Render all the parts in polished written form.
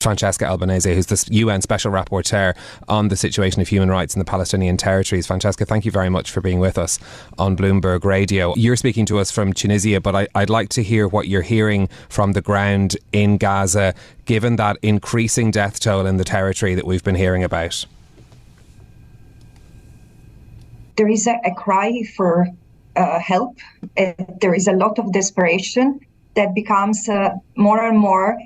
Francesca Albanese, who's the UN Special Rapporteur on the situation of human rights in the Palestinian territories. Francesca, thank you very much for being with us on Bloomberg Radio. You're speaking to us from Tunisia, but I'd like to hear what you're hearing from the ground in Gaza, given that increasing death toll in the territory that we've been hearing about. There is a cry for help. There is a lot of desperation that becomes more and more,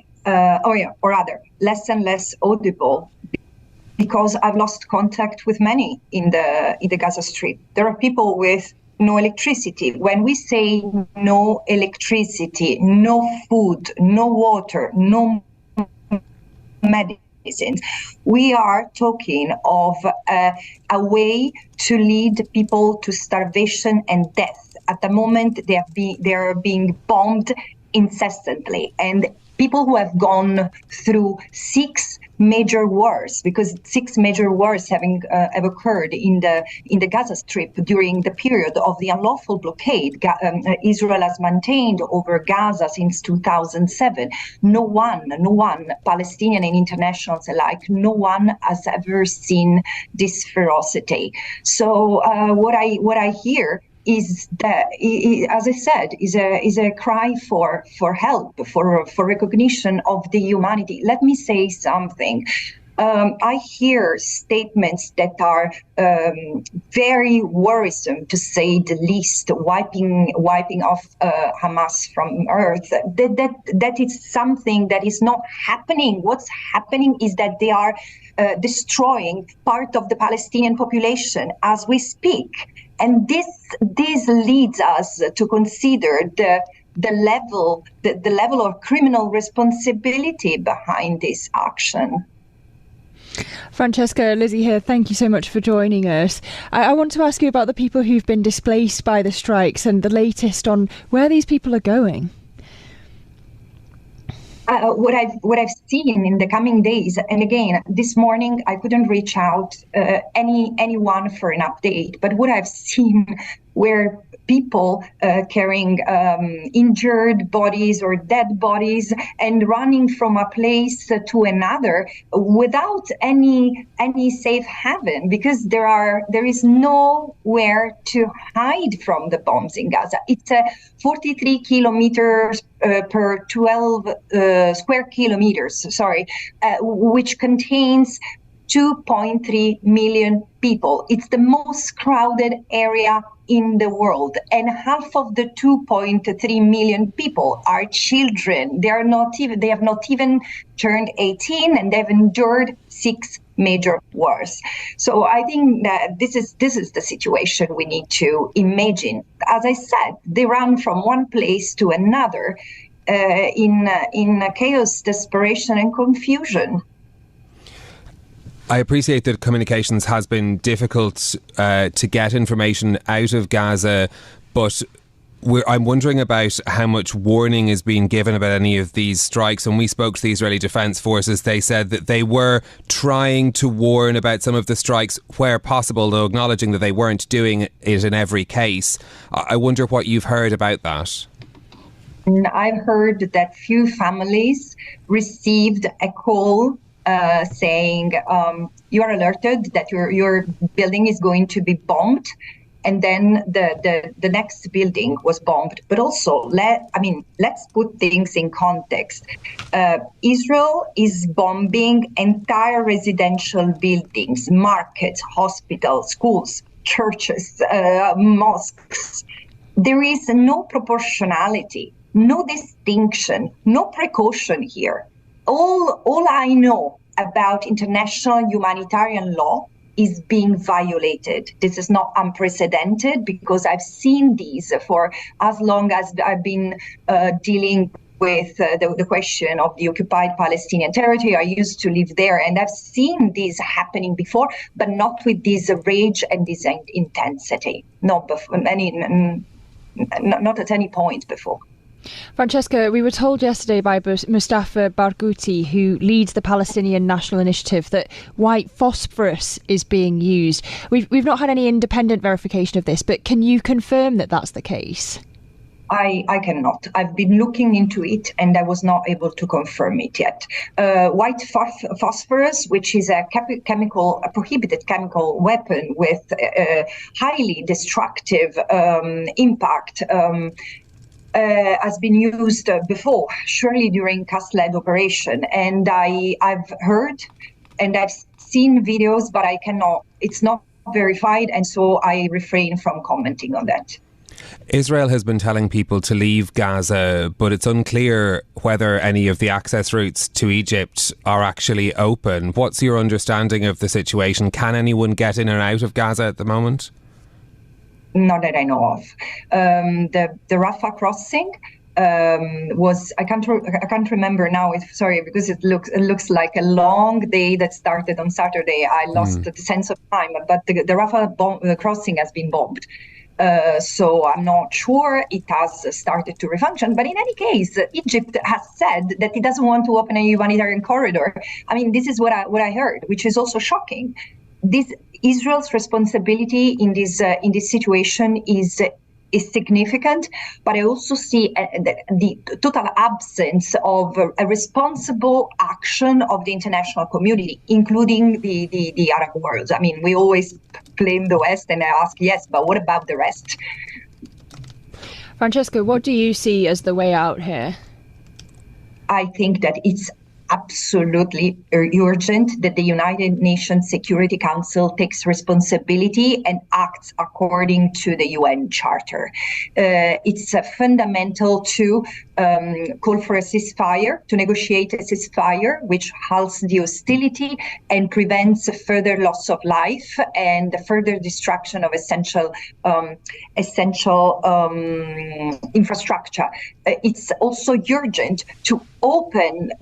less and less audible, because I've lost contact with many in the Gaza Strip. There are people with no electricity. When we say no electricity, no food, no water, no medicines, we are talking of a way to lead people to starvation and death. At the moment, they are being bombed incessantly, and people who have gone through 6 major wars, because 6 major wars have occurred in the Gaza Strip during the period of the unlawful blockade Israel has maintained over Gaza since 2007. No one, Palestinian and internationals alike, no one has ever seen this ferocity. So what I hear is that, as I said, is a cry for help, for recognition of the humanity. Let me say something. I hear statements that are very worrisome, to say the least, wiping off Hamas from earth. That is something that is not happening. What's happening is that they are destroying part of the Palestinian population as we speak. And this leads us to consider the level of criminal responsibility behind this action. Francesca, Lizzy here. Thank you so much for joining us. I want to ask you about the people who've been displaced by the strikes and the latest on where these people are going. What I've seen in the coming days, and again, this morning I couldn't reach out anyone for an update, but what I've seen were people carrying injured bodies or dead bodies and running from a place to another without any safe haven, because there is nowhere to hide from the bombs in Gaza. It's a 43 kilometers per 12 square kilometers, which contains 2.3 million people. It's the most crowded area in the world, and half of the 2.3 million people are children. They have not even turned 18, and they've endured 6 major wars. So I think that this is the situation we need to imagine. As I said, they run from one place to another in chaos, desperation, and confusion. I appreciate that communications has been difficult to get information out of Gaza, but I'm wondering about how much warning is being given about any of these strikes. When we spoke to the Israeli Defence Forces, they said that they were trying to warn about some of the strikes where possible, though acknowledging that they weren't doing it in every case. I wonder what you've heard about that. I've heard that few families received a call saying you are alerted that your building is going to be bombed, and then the next building was bombed. But also, let's put things in context. Israel is bombing entire residential buildings, markets, hospitals, schools, churches, mosques. There is no proportionality, no distinction, no precaution here. All I know about international humanitarian law is being violated. This is not unprecedented, because I've seen these for as long as I've been dealing with the question of the Occupied Palestinian Territory. I used to live there, and I've seen these happening before, but not with this rage and this intensity. Not at any point before. Francesca, we were told yesterday by Mustafa Barghouti, who leads the Palestinian National Initiative, that white phosphorus is being used. We've not had any independent verification of this, but can you confirm that that's the case? I cannot. I've been looking into it and I was not able to confirm it yet. White phosphorus, which is a prohibited chemical weapon with highly destructive impact, has been used before, surely during CAS-led operation. And I've heard and I've seen videos, but I cannot. It's not verified, and so I refrain from commenting on that. Israel has been telling people to leave Gaza, but it's unclear whether any of the access routes to Egypt are actually open. What's your understanding of the situation? Can anyone get in and out of Gaza at the moment? Not that I know of. The Rafah crossing was I can't remember now. Sorry, because it looks like a long day that started on Saturday. I lost the sense of time. But the Rafah crossing has been bombed. So I'm not sure it has started to refunction. But in any case, Egypt has said that it doesn't want to open a humanitarian corridor. I mean, this is what I heard, which is also shocking. Israel's responsibility in this situation is significant, but I also see the total absence of a responsible action of the international community, including the Arab world. I mean, we always blame the West, and I ask, yes, but what about the rest? Francesca, what do you see as the way out here? I think that it's absolutely urgent that the United Nations Security Council takes responsibility and acts according to the UN Charter. It's fundamental to call for a ceasefire, to negotiate a ceasefire which halts the hostility and prevents further loss of life and further destruction of essential infrastructure. It's also urgent to open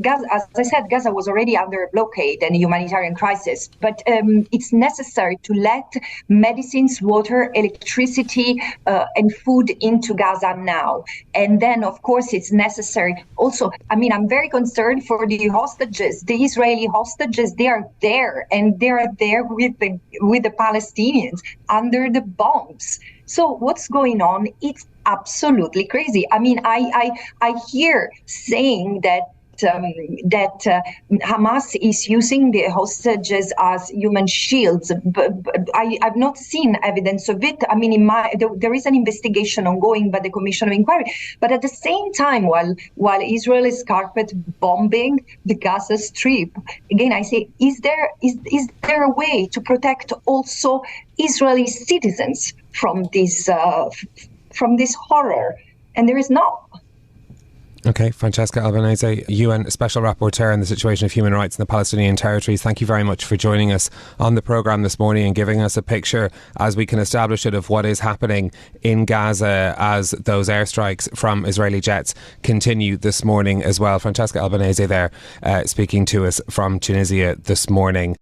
Gaza, as I said, Gaza was already under a blockade and a humanitarian crisis, but it's necessary to let medicines, water, electricity, and food into Gaza now. And then, of course, it's necessary also, I'm very concerned for the hostages, the Israeli hostages. They are there, and they are there with the Palestinians under the bombs. So what's going on? It's absolutely crazy. I hear saying that Hamas is using the hostages as human shields, but I've not seen evidence of it. There is an investigation ongoing by the Commission of Inquiry, but at the same time, while Israel is carpet bombing the Gaza Strip, again I say, is there a way to protect also Israeli citizens from this horror? And there is not. Okay, Francesca Albanese, UN Special Rapporteur on the situation of human rights in the Palestinian Territories. Thank you very much for joining us on the programme this morning and giving us a picture, as we can establish it, of what is happening in Gaza as those airstrikes from Israeli jets continue this morning as well. Francesca Albanese there speaking to us from Tunisia this morning.